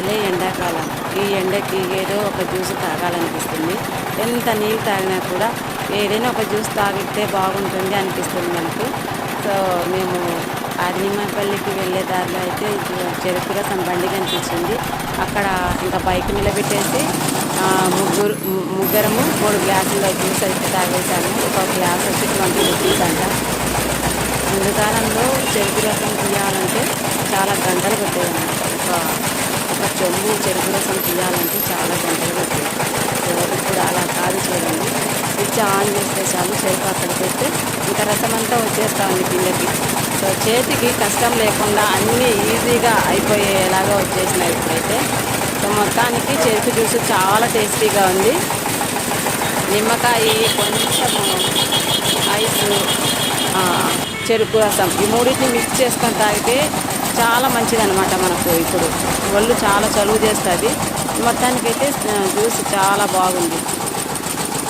అసలే ఎండాకాలం. ఈ ఎండకి ఏదో ఒక జ్యూస్ తాగాలనిపిస్తుంది. ఎంత నీళ్ళు తాగినా కూడా ఏదైనా ఒక జ్యూస్ తాగితే బాగుంటుంది అనిపిస్తుంది మనకు. సో మేము ఆదినిమాపల్లికి వెళ్ళే దారిలో అయితే చెరుకు రసం బండి కనిపించింది. అక్కడ ఇంకా బైక్ నిలబెట్టేసి ముగ్గురము 3 గ్లాసుల్లో జ్యూస్ అయితే తాగేసాము. ఒక గ్లాస్ వచ్చి 20 రూపీస్ అంట. ముందు కాలంలో చెరుకు రసం తీయాలంటే చాలా గంటలు పట్టేదన్నమాట. ఒక చెంబు చెరుకు రసం తీయాలంటే చాలా గంటలు పట్టేది. ఇప్పుడు అలా కాదు చూడండి. స్విచ్ ఆన్ చేస్తే చాలు, చెరుకు అక్కడ పెడితే ఇంకా రసం అంతా వచ్చేస్తూ ఉంది కిందకి. సో చేతికి కష్టం లేకుండా అన్నీ ఈజీగా అయిపోయేలాగా వచ్చేసినాయి ఇప్పుడైతే. సో మొత్తానికి చెరుకు జ్యూస్ చాలా టేస్టీగా ఉంది. నిమ్మకాయ, కొంచెము ఐసు, చెరుకు రసం ఈ మూడింటిని మిక్స్ చేసుకొని తాగితే చాలా మంచిదన్నమాట. మనకు ఇప్పుడు ఒళ్ళు చాలా చలువ చేస్తుంది. మొత్తానికైతే జ్యూస్ చాలా బాగుంది.